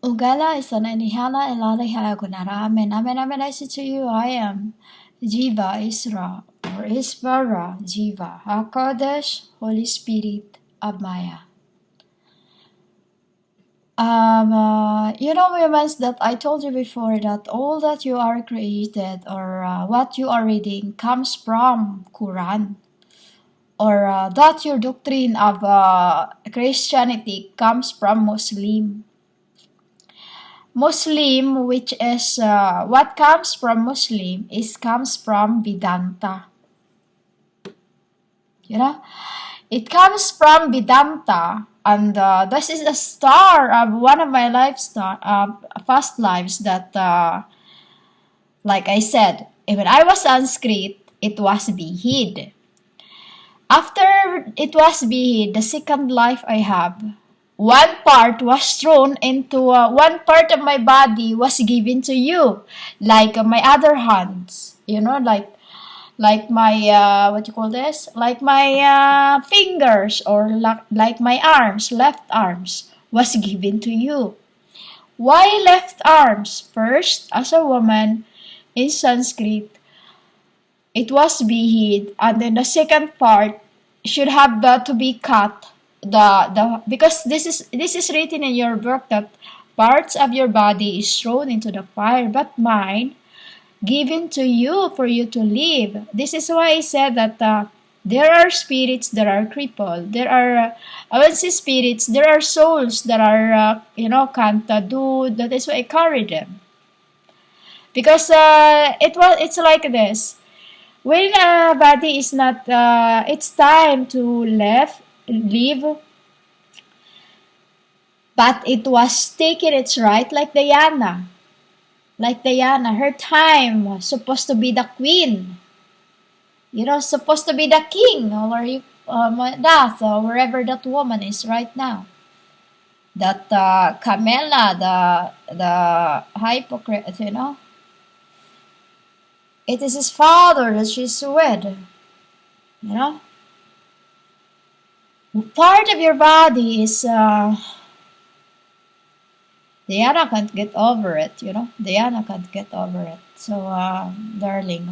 Ugala isananihala elaliha gunara. Amen. Amen. Amen. I say to you, I am Jiva Isra or Isvara Jiva HaKodesh, Holy Spirit of Maya. Women, that I told you before that all that you are created or what you are reading comes from Quran, or that your doctrine of Christianity comes from Muslim, which is what comes from Muslim is comes from Vedanta. It comes from Vedanta, and this is a star of one of my past lives that, like I said, when I was Sanskrit, it was Bihid. After it was Bihid, the second life I have, one part was thrown into one part of my body was given to you, like my other hands, like my what you call this, like my fingers, or like my arms, left arms was given to you. Why left arms? First, as a woman in Sanskrit, it was bihid, and then the second part should have to be cut. Because this is written in your book that parts of your body is thrown into the fire, but mine given to you for you to live. This is why I said that there are spirits that are crippled. There are, I will say spirits, there are souls that are, can't do. That is why I carry them. Because it's like this. When a body is not, it's time to leave, but it was taking its right, like Dianna. Like Diana, her time was supposed to be the queen. Supposed to be the king, or wherever that woman is right now. That Camilla, the hypocrite, it is his father that she's with. Part of your body is Diana can't get over it, Diana can't get over it. So, darling,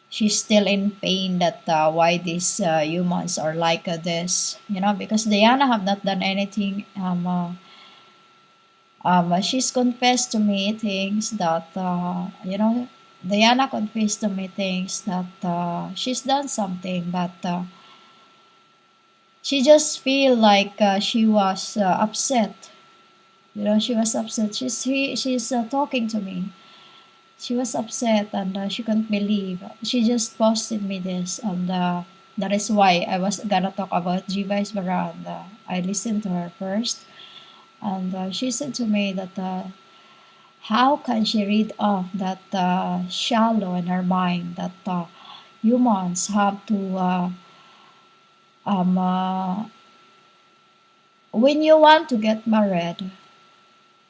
she's still in pain that why these humans are like this, because Diana have not done anything. She's confessed to me things that, Diana confessed to me things that she's done something, but she just feel like she was upset. She was upset. She's talking to me. She was upset, and she couldn't believe. She just posted me this, and that is why I was gonna talk about Jiva Isvara, and I listened to her first, and she said to me that how can she read off that shallow in her mind that humans have to when you want to get married,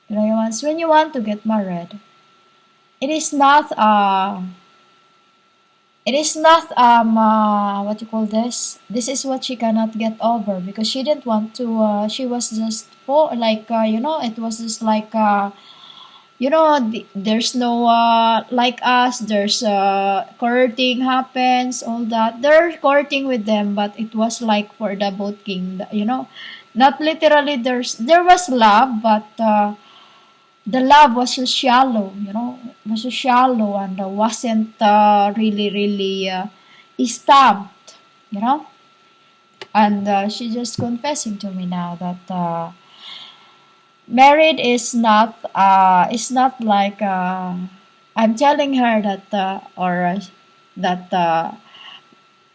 when you want to get married, it is not what you call this. This is what she cannot get over, because she didn't want to. She was just it was just like there's no like us. There's courting happens, all that. They're courting with them, but it was like for the boating. Not literally. There was love, but the love was so shallow. Was so shallow, and wasn't really stamped. And she just confessing to me now that married is not like I'm telling her that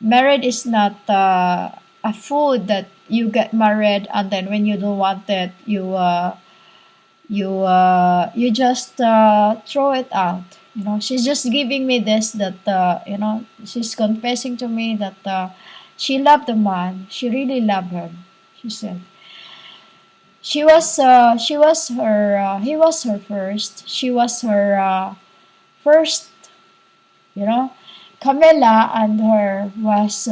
married is not a food that you get married, and then when you don't want it, you just throw it out. She's just giving me this, that she's confessing to me that she loved the man. She really loved him. She said he was her first. She was her first. Camilla and her was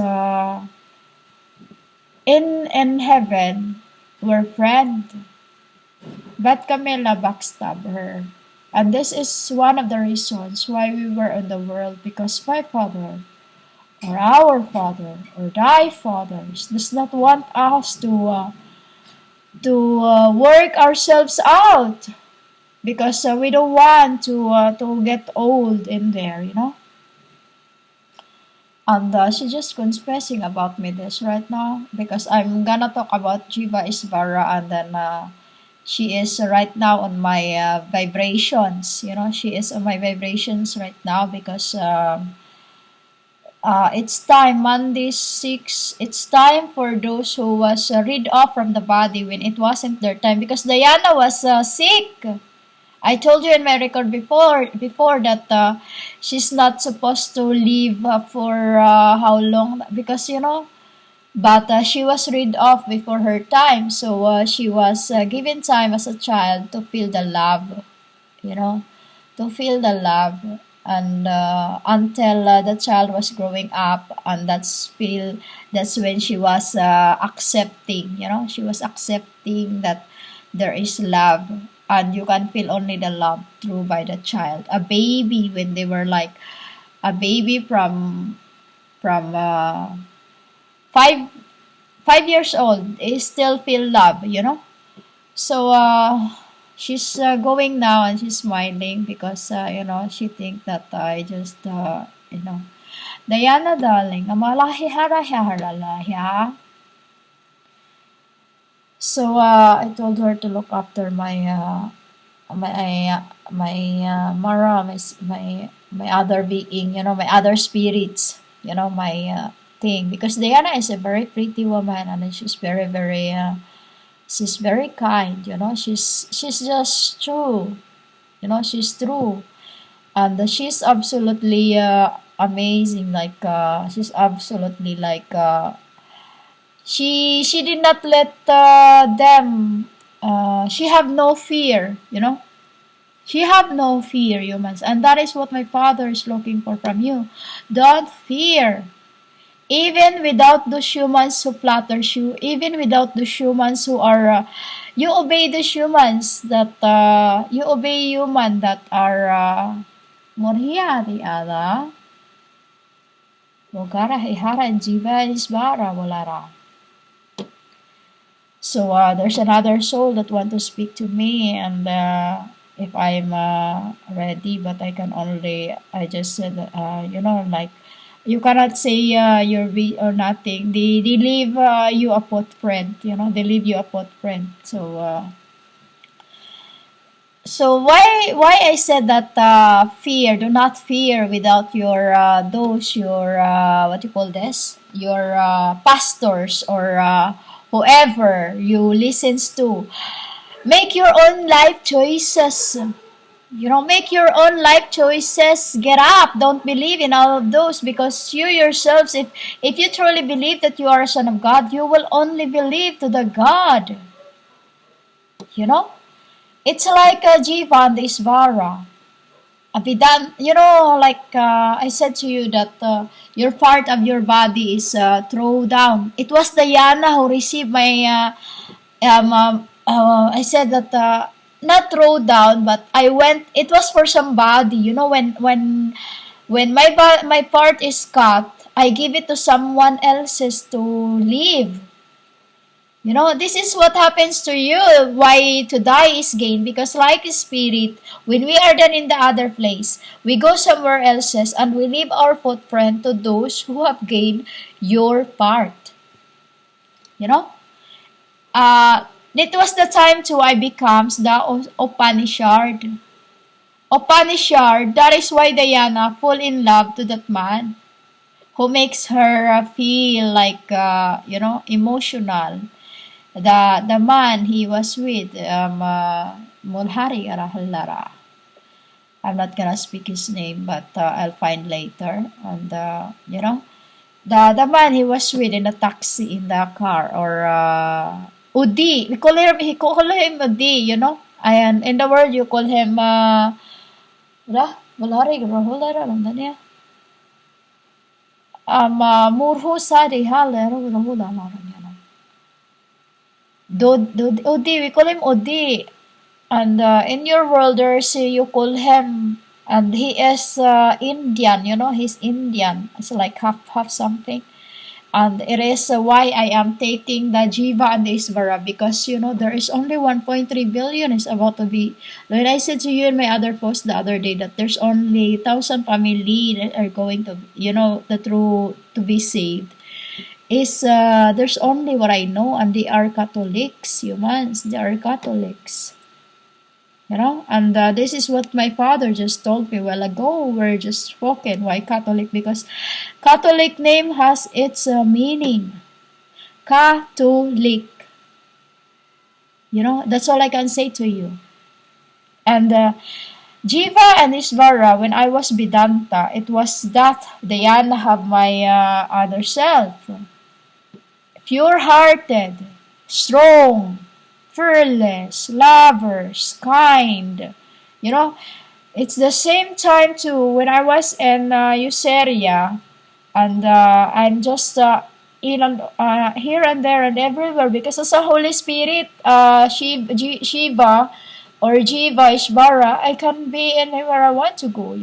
in heaven. We're friends. But Camilla backstabbed her. And this is one of the reasons why we were in the world, because my father, or our father, or thy fathers, does not want us to work ourselves out, because we don't want to get old in there, you know. And she's just confessing about me this right now, because I'm gonna talk about Jiva Isvara, and then she is right now on my vibrations. You know, she is on my vibrations right now, because it's time, Monday 6. It's time for those who was rid off from the body when it wasn't their time, because Diana was sick. I told you in my record before that she's not supposed to live for how long, because you know, but she was rid off before her time, so she was given time as a child to feel the love, you know, to feel the love, and until the child was growing up, and that's when she was accepting, you know, she was accepting that there is love, and you can feel only the love through by the child. A baby, when they were like a baby from 5 years old, they still feel love, you know. So she's going now, and she's smiling, because you know, she think that I just you know, Diana darling, amalahi hara hara. So I told her to look after my Mara, my other being, you know, my other spirits, you know, my thing, because Diana is a very pretty woman, and she's very she's very kind, you know, she's just true, you know, she's true, and she's absolutely amazing, like she's absolutely like she did not let them she have no fear, you know, she have no fear, humans, and that is what my father is looking for from you. Don't fear. Even without those humans who flatters you, even without those humans who are, you obey those humans that, you obey human that are, Morhiya di ala, Wagara hihara and jiva isbara walara. So there's another soul that want to speak to me, and if I'm ready, but I can only, I just said, you know, like, you cannot say you're or nothing. They leave you a footprint, you know, they leave you a footprint. So why I said that fear, do not fear without your those your what you call this, your pastors, or whoever you listens to. Make your own life choices. You know, make your own life choices. Get up. Don't believe in all of those, because you yourselves, if you truly believe that you are a son of God, you will only believe to the God. You know, it's like a Jiva and the Isvara. Abidan, you know, like I said to you that your part of your body is thrown down. It was Diana who received my I said that not throw down, but I went. It was for somebody, you know. When my part is cut, I give it to someone else's to live. You know, this is what happens to you. Why to die is gain, because like a spirit, when we are done in the other place, we go somewhere else's, and we leave our footprint to those who have gained your part. You know. It was the time to I becomes the Upanishad. Upanishad, that is why Diana fall in love to that man who makes her feel like, you know, emotional. The man he was with, Mulhari Arahallara. I'm not gonna speak his name, but I'll find later. And, you know, the man he was with in the taxi, in the car, or Udi. We call him Udi, you know. And in the world you call him wala rin wala lang niya. Murho sa di haler wala lang niya. Odi, we call him Odi. And in your world, there's you call him, and he is Indian. He's Indian. It's like half something. And it is why I am taking the Jiva and the Isvara, because there is only 1.3 billion is about to be. When I said to you in my other post the other day that there's only 1,000 family that are going to the true to be saved, is there's only what I know, and they are Catholics, humans. They are Catholics. And this is what my father just told me a while ago. We're just spoken. Why Catholic? Because Catholic name has its meaning. Catholic. That's all I can say to you. And Jiva and Isvara, when I was Vedanta, it was that Dianna have my other self. Pure-hearted, strong, fearless, lovers, kind. It's the same time too when I was in Euceria, and I'm just here and there and everywhere, because as a Holy Spirit, Shiva or Jiva Ishvara, I can be anywhere I want to go.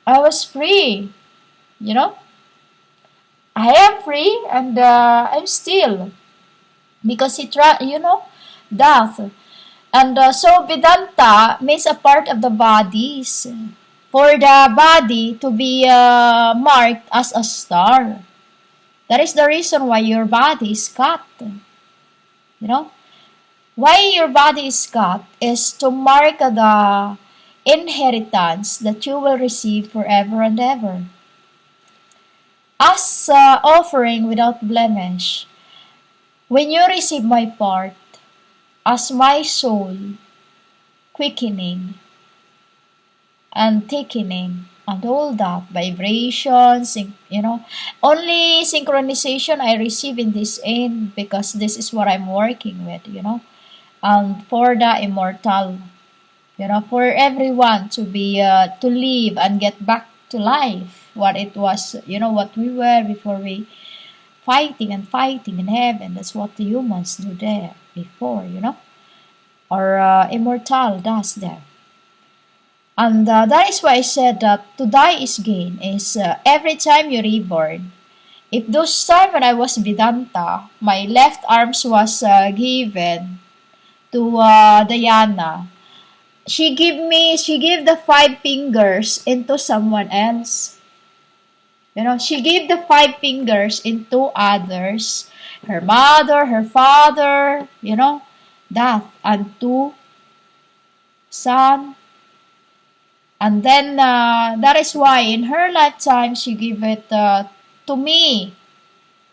I was free. You know, I am free, and I'm still, because death. And so Vedanta makes a part of the bodies for the body to be marked as a star. That is the reason why your body is cut. Why your body is cut is to mark the inheritance that you will receive forever and ever. As offering without blemish, when you receive my part, as my soul, quickening and thickening and all that, vibrations, only synchronization I receive in this end, because this is what I'm working with, and for the immortal, for everyone to be, to live and get back to life, what it was, what we were before we fighting and fighting in heaven. That's what the humans do there before, or immortal does there. And that is why I said that to die is gain, is every time you reborn. If those time when I was Vedanta, my left arms was given to Dianna, she gave the 5 fingers into someone else. She gave the 5 fingers into others, her mother, her father, that, and to son. And then that is why in her lifetime she gave it to me.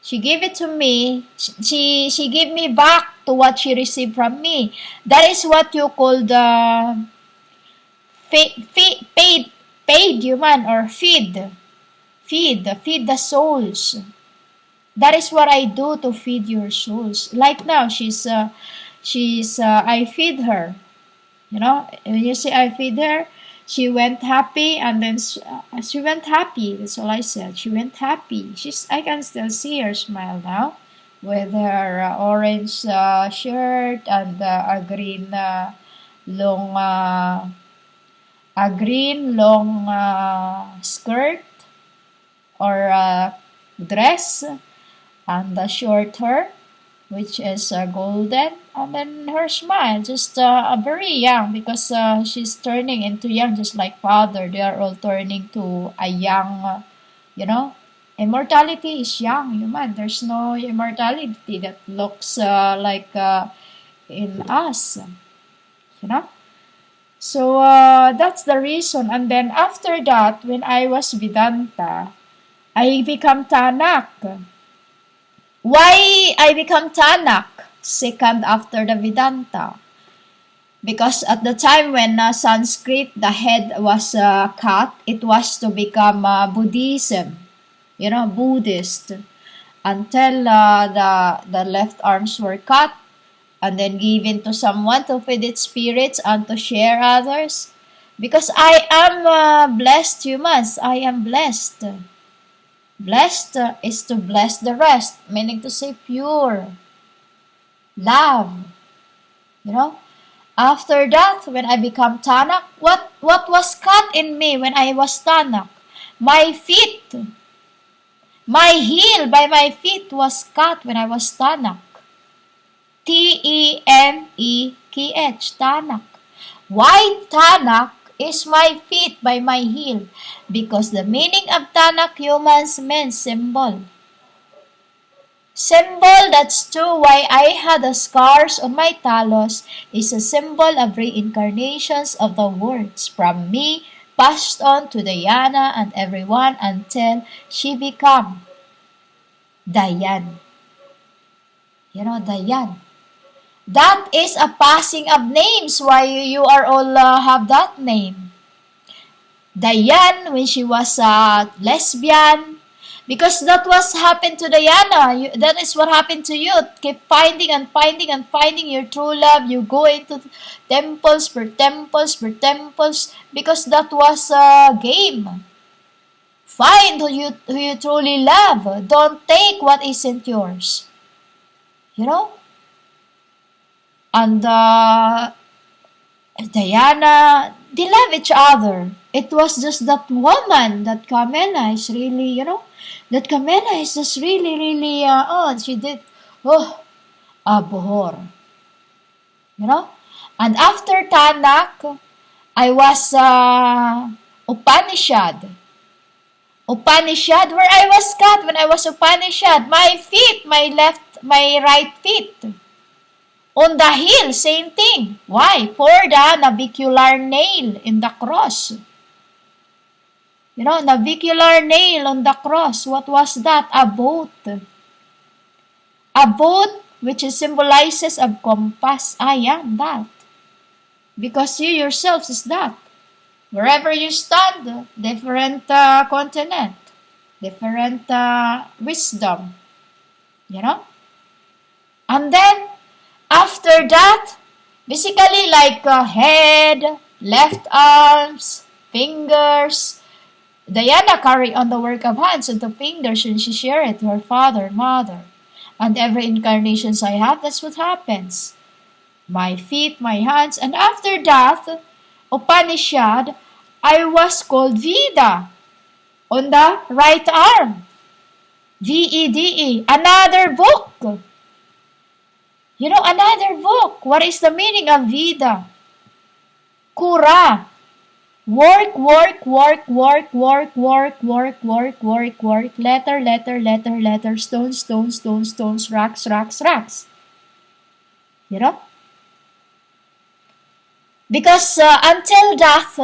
She gave it to me. She gave me back to what she received from me. That is what you call the paid human, or feed the souls. That is what I do to feed your souls. Like now, she's I feed her. When you say I feed her, she went happy, and then she went happy. That's all I said. She went happy. I can still see her smile now, with her orange shirt and a green long skirt or dress, and the short hair, which is golden, and then her smile, just very young, because she's turning into young, just like father. They are all turning to a young, immortality is young human. There's no immortality that looks like in us, So that's the reason. And then after that, when I was Vedanta, I become Tanak. Why I become Tanak second after the Vedanta? Because at the time when Sanskrit, the head was cut, it was to become Buddhism, Buddhist, until the left arms were cut and then given to someone to feed its spirits and to share others. Because I am blessed humans. I am blessed. Blessed is to bless the rest, meaning to say pure. Love. You know? After that, when I become Tanak, what was cut in me when I was Tanak? My feet. My heel by my feet was cut when I was Tanak. T-E-N-E-K-H, Tanak. Why Tanak is my feet by my heel? Because the meaning of Tanak humans means symbol. Symbol, that's true. Why I had the scars on my talos is a symbol of reincarnations of the words from me passed on to Dianna and everyone until she become Dianna. You know, Dianna. That is a passing of names. Why you are all have that name? Dianna, when she was a lesbian, because that was happened to Dianna. That is what happened to you. Keep finding and finding and finding your true love. You go into temples for temples for temples because that was a game. Find who you truly love. Don't take what isn't yours. You know? And Dianna, they love each other. It was just that woman, that Carmela is really, that Carmela is just really, really, she did, abhor. You know? And after Tanak, I was Upanishad. Upanishad, where I was cut when I was Upanishad. My feet, my right feet. On the heel, same thing. Why? For the navicular nail in the cross. You know, navicular nail on the cross. What was that? A boat. A boat which symbolizes a compass. I am that. Because you yourselves is that. Wherever you stand, different continent, different wisdom. You know? And then, after that, basically like head, left arms, fingers. Dianna carried on the work of hands and the fingers and she shared it to her father and mother. And every incarnations I have, that's what happens. My feet, my hands, and after that, Upanishad, I was called Veda on the right arm. V-E-D-E, another book. You know, another book. What is the meaning of Veda? Kura. Work, work, work, work, work, work, work, work, work, work. Letter, letter, letter, letter. Stone, stone, stone, stones. Rocks, rocks, rocks. You know? Because until death,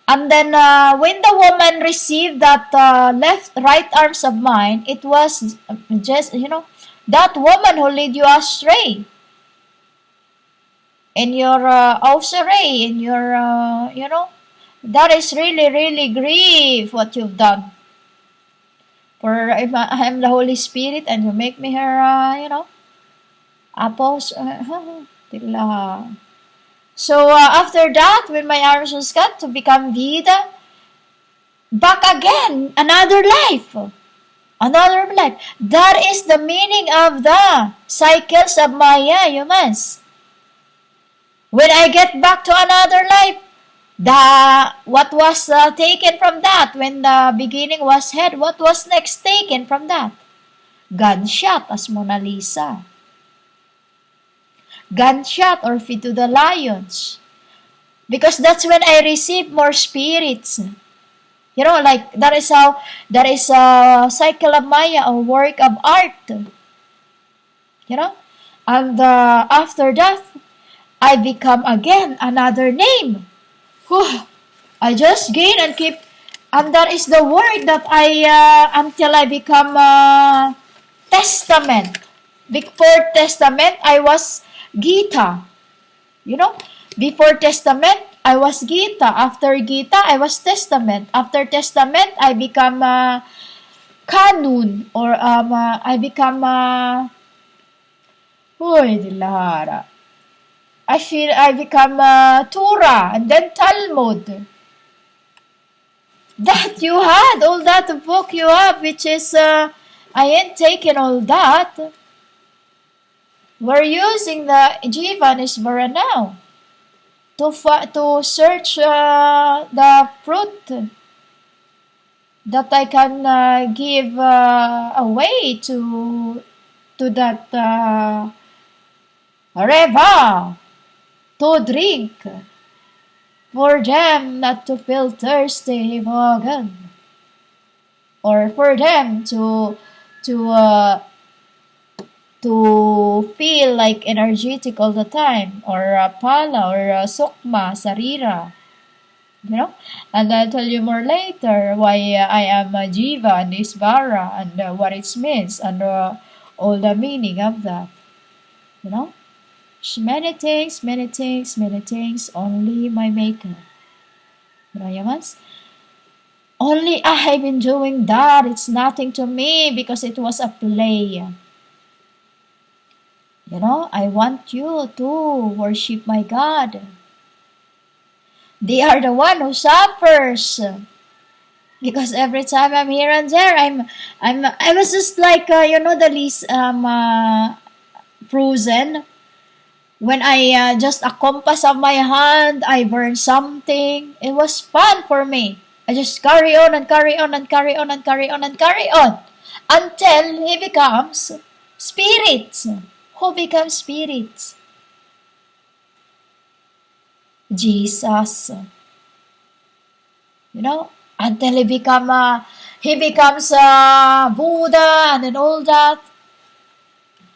and then when the woman received that right arms of mine, it was just, that woman who led you astray. In your ossuary, in your, that is really, really grief what you've done. For I am the Holy Spirit and you make me her, apostle. So after that, when my arms was cut to become Veda, back again, another life. Another life. That is the meaning of the cycles of Maya, humans. When I get back to another life, what was taken from that? When the beginning was head, what was next taken from that? Gunshot as Mona Lisa. Gunshot or feed to the lions. Because that's when I receive more spirits. You know, like that is a cycle of Maya, a work of art. You know? And after that, I become again another name. Whew. I just gain and keep, and that is the word that until I become Testament. Before Testament, I was Gita. You know, before Testament, I was Gita. After Gita, I was Testament. After Testament, I become Kanun, or I become Dilahara. I become Torah and then Talmud. That you had, all that book you have, which is, I ain't taken all that. We're using the Jiva and Isvara now to search the fruit that I can give away to that river to drink, for them not to feel thirsty again, or for them to feel like energetic all the time, or pala, or sukma, sarira, you know. And I'll tell you more later why I am a jiva and isvara, and what it means, and all the meaning of that, you know. Many things, many things, many things, only my maker. Mas? Only I have been doing that. It's nothing to me because it was a play. You know, I want you to worship my God. They are the one who suffers. Because every time I'm here and there, I was just like, the least frozen. When I just a compass of my hand, I burn something. It was fun for me. I just carry on and carry on and carry on and carry on and carry on until he becomes spirit. Who becomes spirit? Jesus. You know, until he becomes Buddha and all that.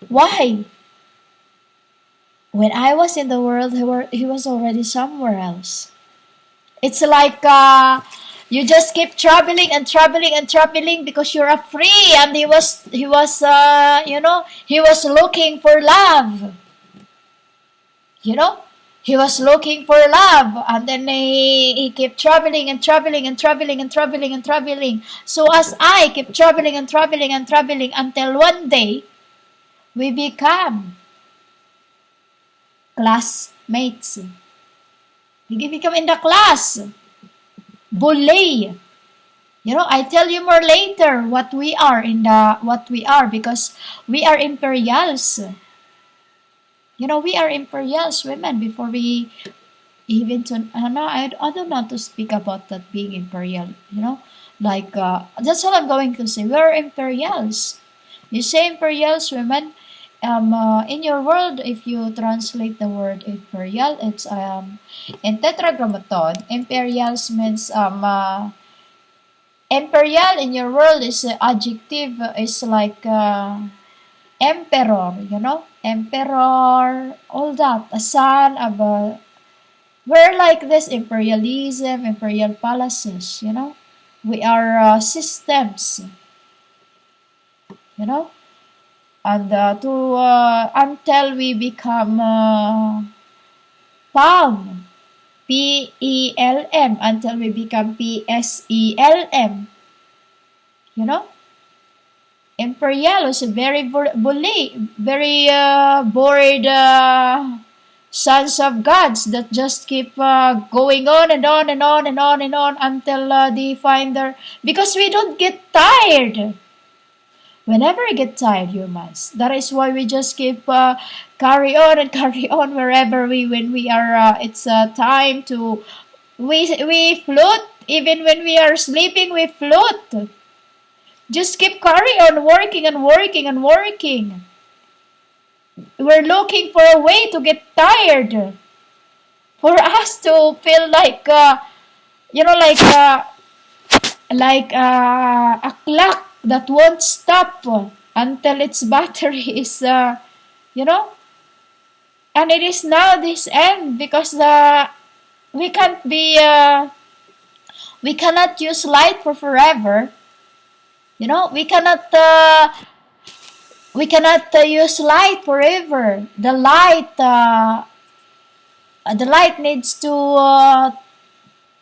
Why? When I was in the world, he was already somewhere else. It's like you just keep traveling and traveling and traveling because you're free, and he was he was looking for love. You know, he was looking for love, and then he kept traveling and traveling and traveling and traveling and traveling. So as I keep traveling and traveling and traveling until one day we become classmates. We become in the class. Bully. You know, I tell you more later what we are, because we are imperials. You know, we are imperials women before we even to no, I don't want to speak about that being imperial, you know. Like that's all I'm going to say. We are imperials. You say imperials women. In your world, if you translate the word imperial, it's in tetragrammaton. Imperials means imperial in your world is adjective, is like emperor, you know, emperor, all that, a son of a. We're like this imperialism, imperial palaces, you know. We are systems, you know, and to until we become PALM, PELM, until we become PSELM, you know. Imperial was a very bully, very bored sons of gods that just keep going on and on and on and on and on until they find their. Because we don't get tired. Whenever we get tired, humans. That is why we just keep carry on and carry on wherever when we are. It's time to. We float even when we are sleeping. We float. Just keep carry on working and working and working. We're looking for a way to get tired. For us to feel like, a clock that won't stop until its battery is, you know. And it is now this end because we can't be, we cannot use light for forever. You know, we cannot use light forever. The light needs to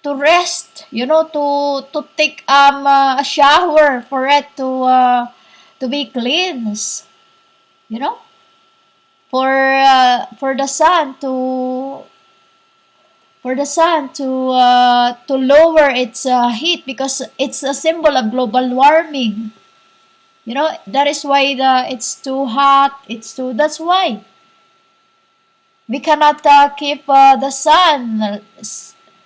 rest. You know, to take a shower for it to be cleansed. You know, for the sun to lower its heat, because it's a symbol of global warming. You know, that is why it's too hot. That's why. We cannot keep the sun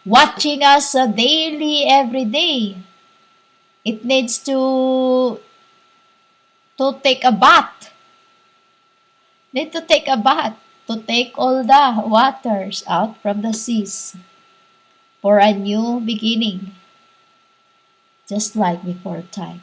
watching us daily, every day. It needs to take a bath. Need to take a bath to take all the waters out from the seas for a new beginning, just like before time.